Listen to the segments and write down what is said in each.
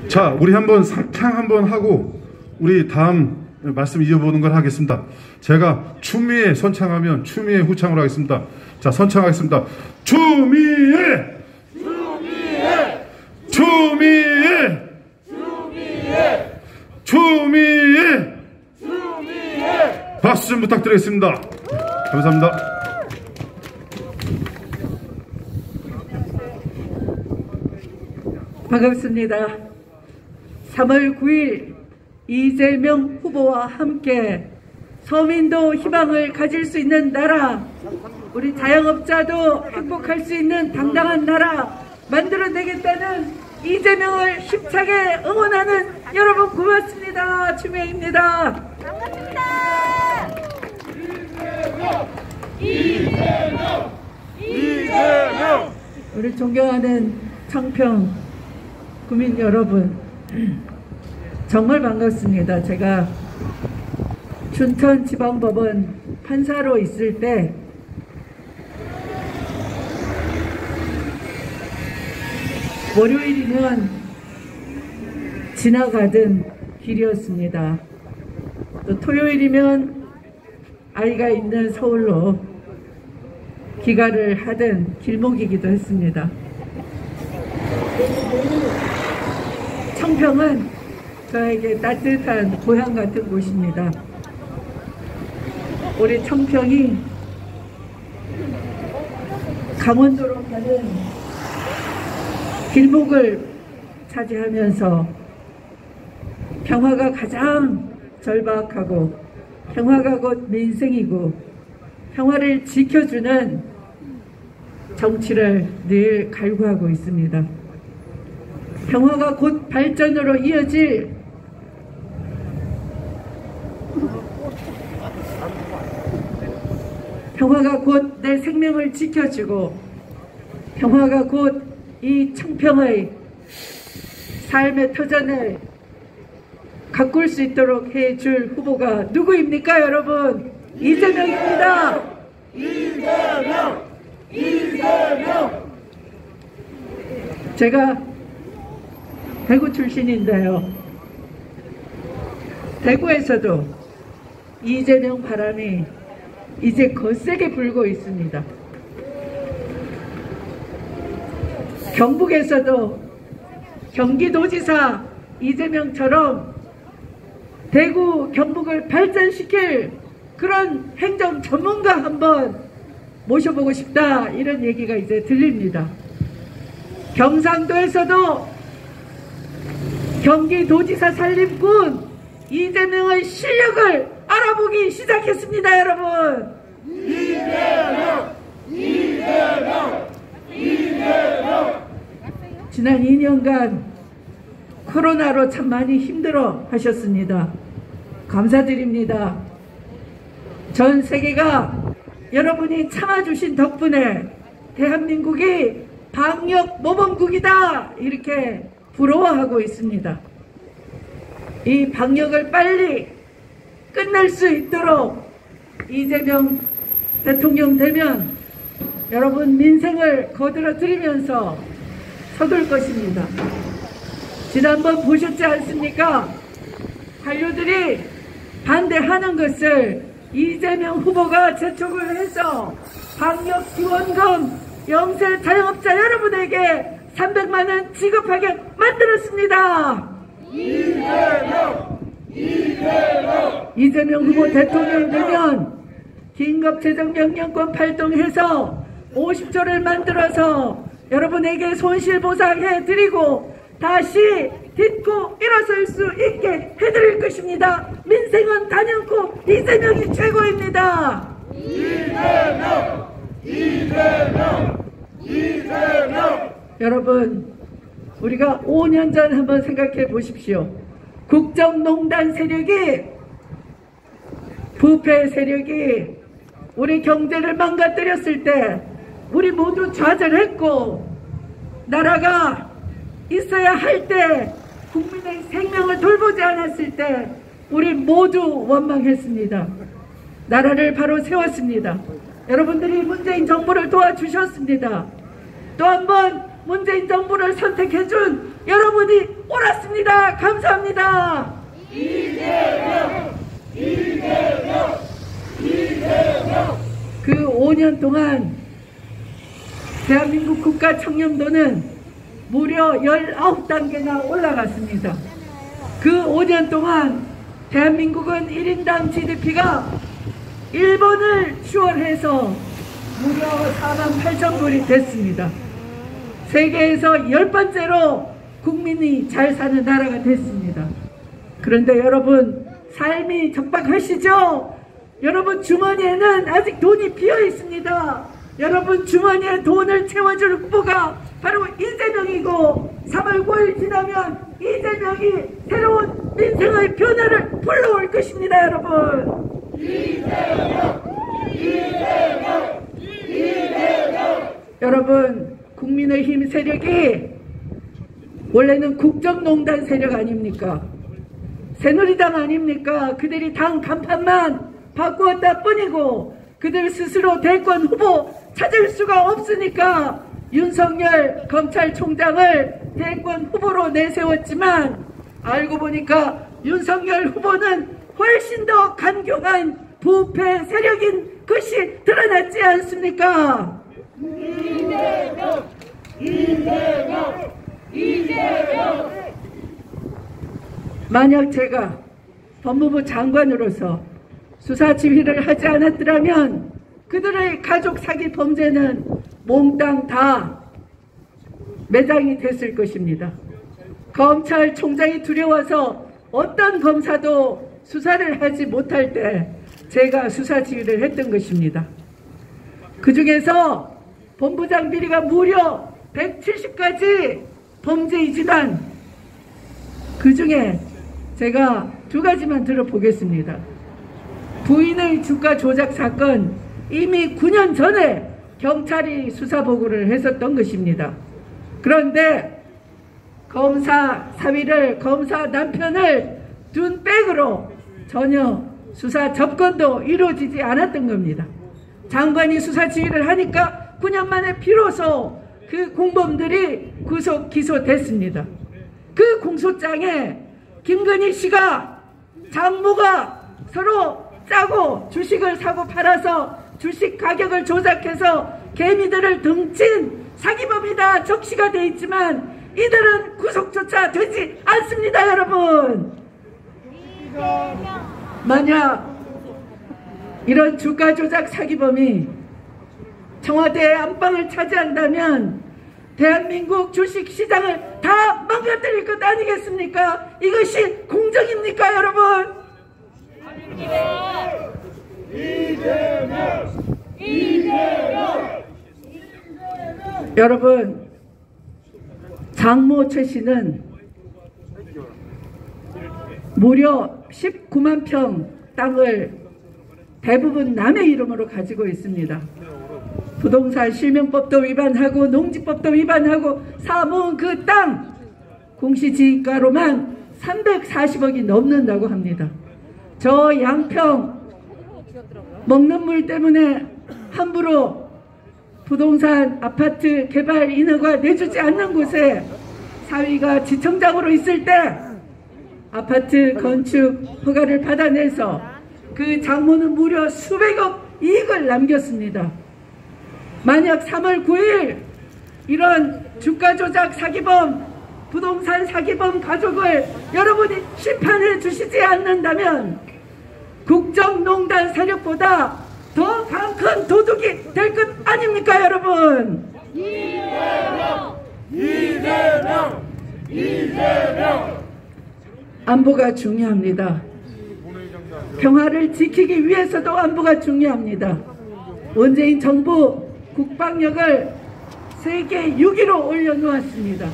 자, 우리 한번 상창 한번 하고 우리 다음 말씀 이어보는 걸 하겠습니다. 제가 추미애 선창하면 추미애 후창으로 하겠습니다. 자, 선창하겠습니다. 추미애! 추미애! 추미애! 추미애! 추미애! 추미애! 박수 좀 부탁드리겠습니다. 감사합니다. 반갑습니다. 3월 9일 이재명 후보와 함께 서민도 희망을 가질 수 있는 나라, 우리 자영업자도 행복할 수 있는 당당한 나라 만들어내겠다는 이재명을 힘차게 응원하는 여러분 고맙습니다. 추미애입니다. 반갑습니다. 이재명! 이재명! 우리 존경하는 청평 구민 여러분, 정말 반갑습니다. 제가 춘천지방법원 판사로 있을 때 월요일이면 지나가던 길이었습니다. 또 토요일이면 아이가 있는 서울로 귀가를 하던 길목이기도 했습니다. 청평은 저에게 따뜻한 고향 같은 곳입니다. 우리 청평이 강원도로 가는 길목을 차지하면서 평화가 가장 절박하고 평화가 곧 민생이고 평화를 지켜주는 정치를 늘 갈구하고 있습니다. 평화가 곧 발전으로 이어질 평화가 곧 내 생명을 지켜주고 평화가 곧 이 청평의 삶의 터전을 가꿀 수 있도록 해줄 후보가 누구입니까, 여러분? 이재명입니다. 이재명! 이재명! 제가 대구 출신인데요. 대구에서도 이재명 바람이 이제 거세게 불고 있습니다. 경북에서도 경기도지사 이재명처럼 대구, 경북을 발전시킬 그런 행정 전문가 한번 모셔보고 싶다, 이런 얘기가 이제 들립니다. 경상도에서도 경기도지사 살림꾼 이재명의 실력을 알아보기 시작했습니다, 여러분. 이재명! 이재명! 이재명! 지난 2년간 코로나로 참 많이 힘들어 하셨습니다. 감사드립니다. 전 세계가 여러분이 참아주신 덕분에 대한민국이 방역 모범국이다, 이렇게 부러워하고 있습니다. 이 방역을 빨리 끝낼 수 있도록 이재명 대통령 되면 여러분 민생을 거들어 드리면서 서둘 것입니다. 지난번 보셨지 않습니까? 관료들이 반대하는 것을 이재명 후보가 재촉을 해서 방역 지원금 영세 자영업자 여러분에게 300만원 지급하게 만들었습니다. 이재명! 이재명! 이재명 후보 대통령 되면 긴급재정명령권 발동해서 50조를 만들어서 여러분에게 손실보상해 드리고 다시 딛고 일어설 수 있게 해드릴 것입니다. 민생은 단연코 이재명이 최고입니다. 이재명! 이재명! 이재명! 여러분, 우리가 5년 전 한번 생각해 보십시오. 국정농단 세력이, 부패 세력이 우리 경제를 망가뜨렸을 때 우리 모두 좌절했고, 나라가 있어야 할 때 국민의 생명을 돌보지 않았을 때 우리 모두 원망했습니다. 나라를 바로 세웠습니다. 여러분들이 문재인 정부를 도와주셨습니다. 또 한 번 문재인 정부를 선택해준 여러분이 옳았습니다. 감사합니다. 이재명! 이재명! 이재명! 그 5년 동안 대한민국 국가 청렴도는 무려 19단계나 올라갔습니다. 그 5년 동안 대한민국은 1인당 GDP가 일본을 추월해서 무려 48,000불이 됐습니다. 세계에서 10번째로 국민이 잘 사는 나라가 됐습니다. 그런데 여러분, 삶이 적박하시죠? 여러분 주머니에는 아직 돈이 비어 있습니다. 여러분 주머니에 돈을 채워줄 후보가 바로 이재명이고 3월 9일 지나면 이재명이 새로운 민생의 변화를 불러올 것입니다. 여러분. 이재명! 이재명! 이재명! 여러분, 국민의힘 세력이 원래는 국정농단 세력 아닙니까? 새누리당 아닙니까? 그들이 당 간판만 바꾸었다 뿐이고 그들 스스로 대권 후보 찾을 수가 없으니까 윤석열 검찰총장을 대권 후보로 내세웠지만 알고 보니까 윤석열 후보는 훨씬 더 간교한 부패 세력인 것이 드러났지 않습니까? 이재명! 이재명! 이재명! 만약 제가 법무부 장관으로서 수사 지휘를 하지 않았더라면 그들의 가족 사기 범죄는 몽땅 다 매장이 됐을 것입니다. 검찰총장이 두려워서 어떤 검사도 수사를 하지 못할 때 제가 수사 지휘를 했던 것입니다. 그 중에서 본부장 비리가 무려 170가지 범죄이지만 그 중에 제가 두 가지만 들어보겠습니다. 부인의 주가 조작 사건 이미 9년 전에 경찰이 수사 보고를 했었던 것입니다. 그런데 검사 사위를, 검사 남편을 둔 백으로 전혀 수사 접근도 이루어지지 않았던 겁니다. 장관이 수사 지휘를 하니까 9년 만에 비로소 그 공범들이 구속 기소됐습니다. 그 공소장에 김건희 씨가 장모가 서로 짜고 주식을 사고 팔아서 주식 가격을 조작해서 개미들을 등진 사기범이다 적시가 돼 있지만 이들은 구속조차 되지 않습니다. 여러분, 만약 이런 주가 조작 사기범이 청와대의 안방을 차지한다면 대한민국 주식시장을 다 망가뜨릴 것 아니겠습니까? 이것이 공정입니까, 여러분? 이재명! 이재명! 여러분, 장모 최 씨는 무려 19만 평 땅을 대부분 남의 이름으로 가지고 있습니다. 부동산 실명법도 위반하고 농지법도 위반하고 사모은 그 땅 공시지가로만 340억이 넘는다고 합니다. 저 양평 먹는 물 때문에 함부로 부동산 아파트 개발 인허가 내주지 않는 곳에 사위가 지청장으로 있을 때 아파트 건축 허가를 받아내서 그 장모는 무려 수백억 이익을 남겼습니다. 만약 3월 9일 이런 주가 조작 사기범, 부동산 사기범 가족을 여러분이 심판해 주시지 않는다면 국정농단 세력보다 더 큰 도둑이 될 것 아닙니까, 여러분? 이재명! 이재명! 이재명! 안보가 중요합니다. 평화를 지키기 위해서도 안보가 중요합니다. 문재인 정부 국방력을 세계 6위로 올려놓았습니다.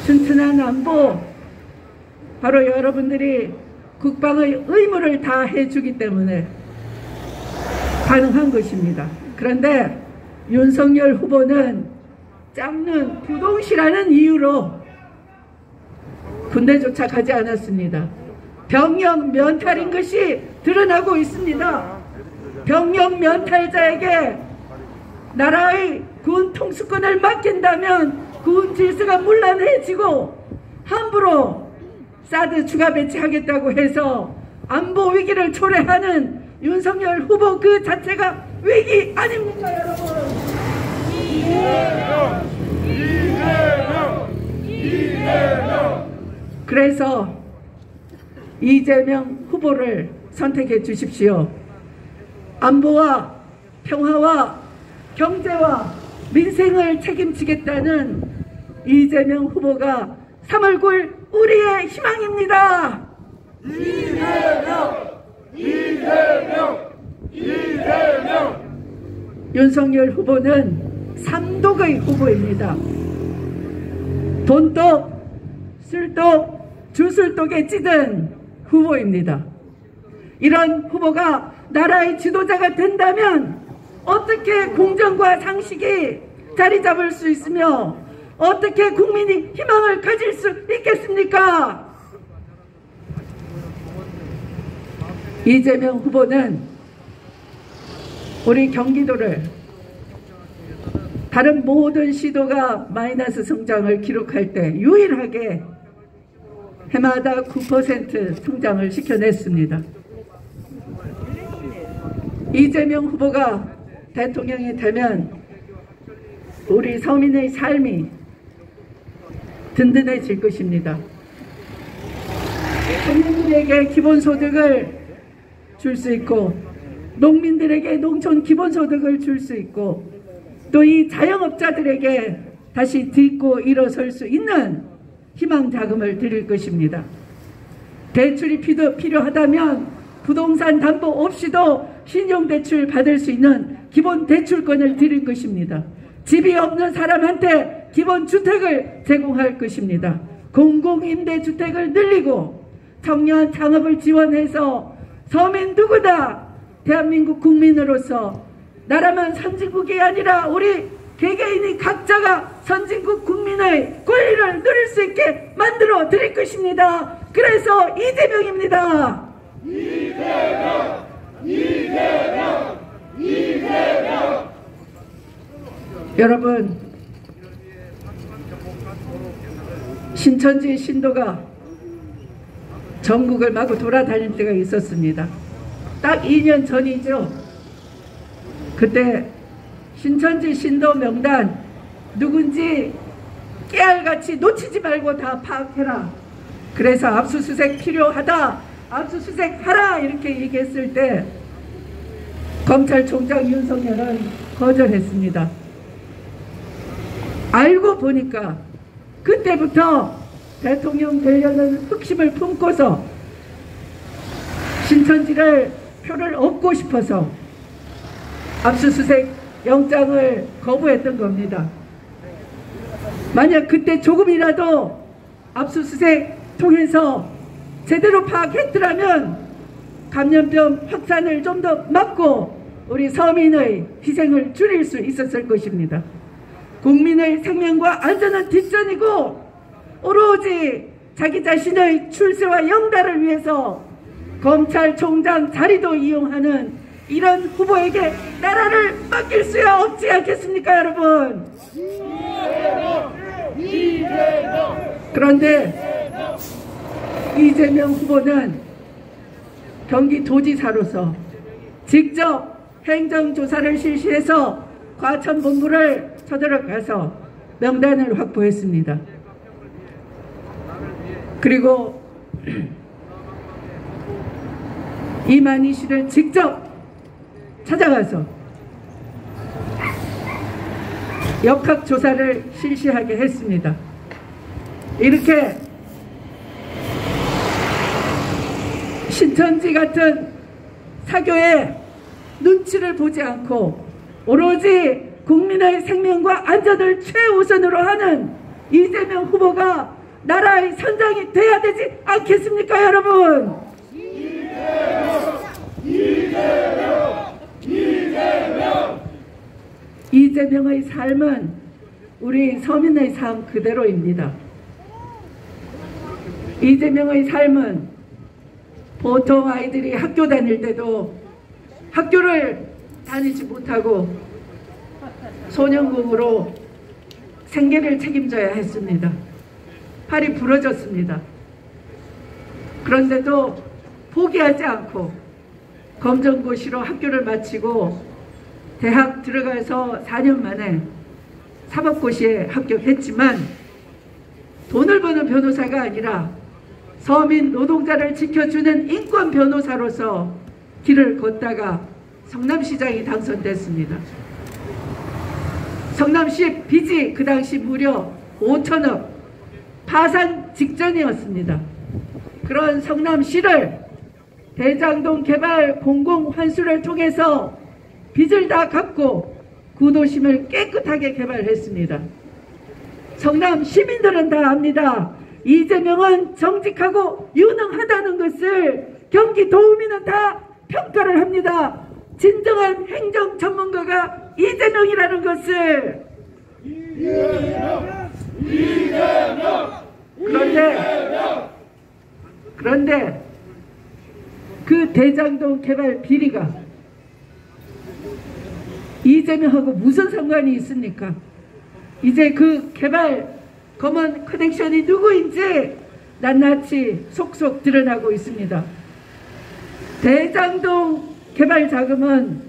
튼튼한 안보, 바로 여러분들이 국방의 의무를 다 해주기 때문에 가능한 것입니다. 그런데 윤석열 후보는 짝눈 부동시라는 이유로 군대조차 가지 않았습니다. 병력 면탈인 것이 드러나고 있습니다. 병력 면탈자에게 나라의 군 통수권을 맡긴다면 군 질서가 문란해지고 함부로 사드 추가 배치하겠다고 해서 안보 위기를 초래하는 윤석열 후보 그 자체가 위기 아닙니까, 여러분? 이재명! 그래서 이재명 후보를 선택해 주십시오. 안보와 평화와 경제와 민생을 책임지겠다는 이재명 후보가 3월 9일 우리의 희망입니다. 이재명! 윤석열 후보는 삼독의 후보입니다. 돈독, 술독, 주술독에 찌든 후보입니다. 이런 후보가 나라의 지도자가 된다면 어떻게 공정과 상식이 자리 잡을 수 있으며 어떻게 국민이 희망을 가질 수 있겠습니까? 이재명 후보는 우리 경기도를 다른 모든 시도가 마이너스 성장을 기록할 때 유일하게 해마다 9% 성장을 시켜냈습니다. 이재명 후보가 대통령이 되면 우리 서민의 삶이 든든해질 것입니다. 국민들에게 기본소득을 줄 수 있고 농민들에게 농촌 기본소득을 줄 수 있고 또 이 자영업자들에게 다시 딛고 일어설 수 있는 희망자금을 드릴 것입니다. 대출이 필요하다면 부동산 담보 없이도 신용대출 받을 수 있는 기본대출권을 드릴 것입니다. 집이 없는 사람한테 기본주택을 제공할 것입니다. 공공임대주택을 늘리고 청년 창업을 지원해서 서민 누구나 대한민국 국민으로서 나라만 선진국이 아니라 우리 개개인이 각자가 선진국 국민의 권리를 누릴 수 있게 만들어 드릴 것입니다. 그래서 이재명입니다. 이재명! 여러분, 신천지 신도가 전국을 마구 돌아다닐 때가 있었습니다. 딱 2년 전이죠. 그때 신천지 신도 명단 누군지 깨알같이 놓치지 말고 다 파악해라. 그래서 압수수색 필요하다, 압수수색 하라 이렇게 얘기했을 때 검찰총장 윤석열은 거절했습니다. 알고 보니까 그때부터 대통령 되려는 흑심을 품고서 신천지를 표를 얻고 싶어서 압수수색 영장을 거부했던 겁니다. 만약 그때 조금이라도 압수수색 통해서 제대로 파악했더라면 감염병 확산을 좀 더 막고 우리 서민의 희생을 줄일 수 있었을 것입니다. 국민의 생명과 안전은 뒷전이고 오로지 자기 자신의 출세와 영달을 위해서 검찰총장 자리도 이용하는 이런 후보에게 나라를 맡길 수야 없지 않겠습니까, 여러분? 그런데 이재명 후보는 경기도지사로서 직접 행정조사를 실시해서 과천본부를 쳐들어가서 명단을 확보했습니다. 그리고 이만희 씨를 직접 찾아가서 역학조사를 실시하게 했습니다. 이렇게 신천지 같은 사교의 눈치를 보지 않고 오로지 국민의 생명과 안전을 최우선으로 하는 이재명 후보가 나라의 선장이 돼야 되지 않겠습니까, 여러분? 이재명의 삶은 우리 서민의 삶 그대로입니다. 이재명의 삶은 보통 아이들이 학교 다닐 때도 학교를 다니지 못하고 소년공으로 생계를 책임져야 했습니다. 팔이 부러졌습니다. 그런데도 포기하지 않고 검정고시로 학교를 마치고 대학 들어가서 4년 만에 사법고시에 합격했지만 돈을 버는 변호사가 아니라 서민 노동자를 지켜주는 인권 변호사로서 길을 걷다가 성남시장이 당선됐습니다. 성남시 빚이 그 당시 무려 5천억, 파산 직전이었습니다. 그런 성남시를 대장동 개발 공공환수를 통해서 빚을 다 갚고 구도심을 깨끗하게 개발했습니다. 성남 시민들은 다 압니다. 이재명은 정직하고 유능하다는 것을 경기도민은 다 평가를 합니다. 진정한 행정 전문가가 이재명이라는 것을. 그런데 그 대장동 개발 비리가 이재명하고 무슨 상관이 있습니까? 이제 그 개발 검은 커넥션이 누구인지 낱낱이 속속 드러나고 있습니다. 대장동 개발 자금은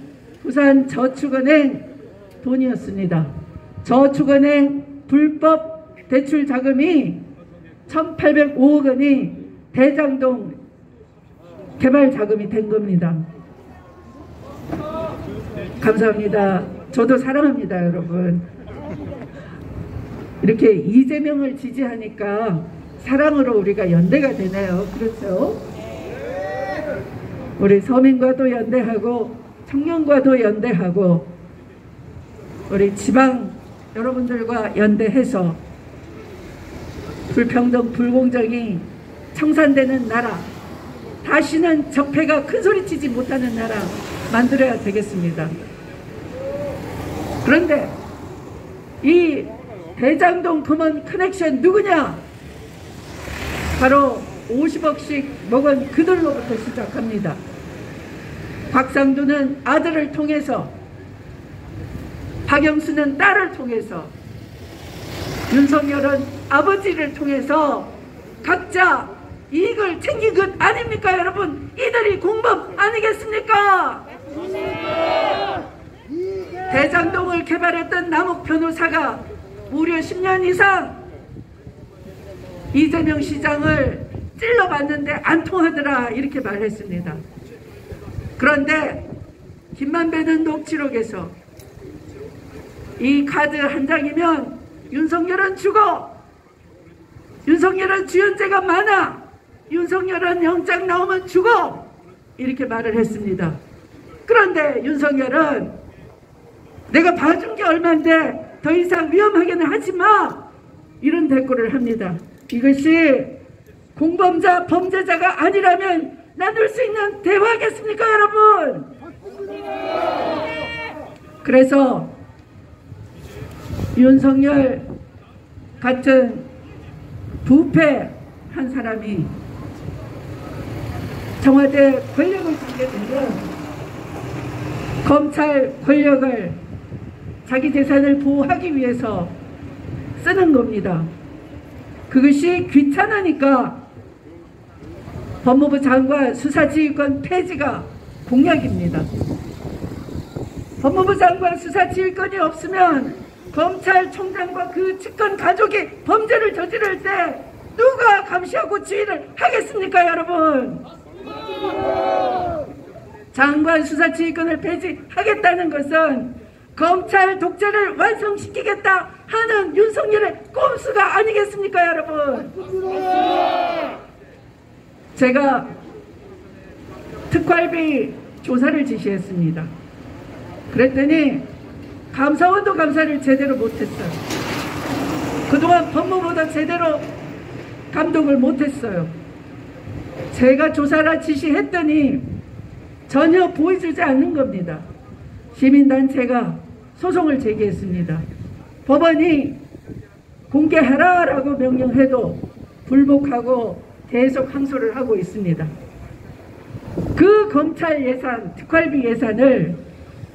부산저축은행 돈이었습니다. 저축은행 불법 대출 자금이 1,805억 원이 대장동 개발 자금이 된 겁니다. 감사합니다. 저도 사랑합니다, 여러분. 이렇게 이재명을 지지하니까 사랑으로 우리가 연대가 되네요. 그렇죠? 우리 서민과도 연대하고 청년과도 연대하고 우리 지방 여러분들과 연대해서 불평등 불공정이 청산되는 나라, 다시는 적폐가 큰소리치지 못하는 나라 만들어야 되겠습니다. 그런데 이 대장동 금원 커넥션 누구냐? 바로 50억씩 먹은 그들로부터 시작합니다. 곽상도는 아들을 통해서, 박영수는 딸을 통해서, 윤석열은 아버지를 통해서 각자 이익을 챙긴 것 아닙니까, 여러분? 이들이 공범 아니겠습니까? 대장동을 개발했던 남욱 변호사가 무려 10년 이상 이재명 시장을 찔러봤는데 안 통하더라, 이렇게 말했습니다. 그런데 김만배는 녹취록에서 이 카드 한 장이면 윤석열은 죽어, 윤석열은 주연죄가 많아, 윤석열은 영장 나오면 죽어, 이렇게 말을 했습니다. 그런데 윤석열은 내가 봐준 게 얼만데 더 이상 위험하게는 하지마, 이런 대꾸를 합니다. 이것이 공범자 범죄자가 아니라면 나눌 수 있는 대화겠습니까, 여러분? 그래서 윤석열 같은 부패한 사람이 청와대 권력을 잡게 되면 검찰 권력을 자기 재산을 보호하기 위해서 쓰는 겁니다. 그것이 귀찮으니까 법무부 장관 수사지휘권 폐지가 공약입니다. 법무부 장관 수사지휘권이 없으면 검찰총장과 그 측근 가족이 범죄를 저지를 때 누가 감시하고 지휘를 하겠습니까, 여러분? 장관 수사지휘권을 폐지하겠다는 것은 검찰 독재를 완성시키겠다 하는 윤석열의 꼼수가 아니겠습니까, 여러분? 제가 특활비 조사를 지시했습니다. 그랬더니 감사원도 감사를 제대로 못했어요. 그동안 법무부도 제대로 감독을 못했어요. 제가 조사를 지시했더니 전혀 보여주지 않는 겁니다. 시민단체가 소송을 제기했습니다. 법원이 공개하라라고 명령해도 불복하고 계속 항소를 하고 있습니다. 그 검찰 예산, 특활비 예산을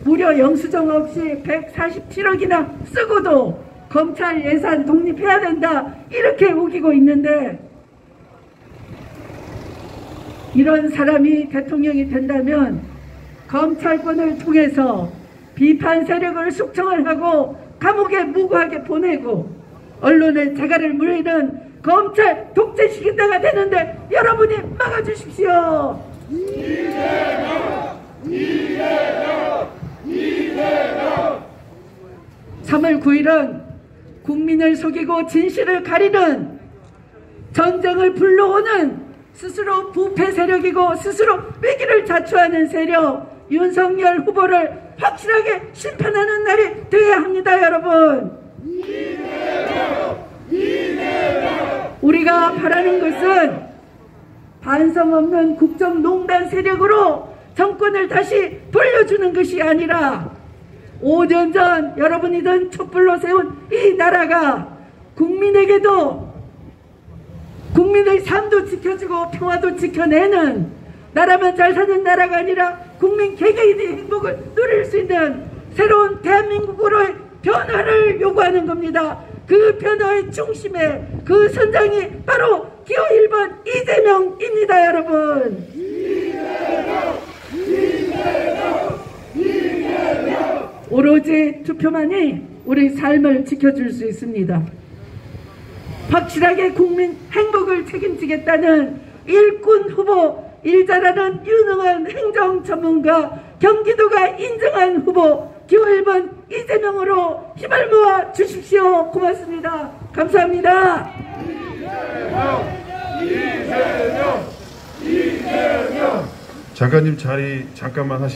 무려 영수증 없이 147억이나 쓰고도 검찰 예산 독립해야 된다 이렇게 우기고 있는데, 이런 사람이 대통령이 된다면 검찰권을 통해서 비판 세력을 숙청을 하고 감옥에 무고하게 보내고 언론의 자갈을 물리는 검찰 독재시킨다가 되는데 여러분이 막아주십시오. 이재명! 이재명! 이재명! 3월 9일은 국민을 속이고 진실을 가리는, 전쟁을 불러오는 스스로 부패 세력이고 스스로 위기를 자초하는 세력 윤석열 후보를 확실하게 심판하는 날이 되어야 합니다. 여러분, 우리가 바라는 것은 반성 없는 국정농단 세력으로 정권을 다시 돌려주는 것이 아니라 5년 전 여러분이 촛불로 세운 이 나라가 국민에게도 국민의 삶도 지켜주고 평화도 지켜내는, 나라만 잘 사는 나라가 아니라 국민 개개인의 행복을 누릴 수 있는 새로운 대한민국으로의 변화를 요구하는 겁니다. 그 변화의 중심에 그 선장이 바로 기호 1번 이재명입니다. 여러분, 오로지 투표만이 우리 삶을 지켜줄 수 있습니다. 확실하게 국민 행복을 책임지겠다는 일꾼 후보, 일 잘하는 유능한 행정 전문가, 경기도가 인정한 후보 기호 1번 이재명으로 힘을 모아 주십시오. 고맙습니다. 감사합니다. 장관님 자리 잠깐만 하시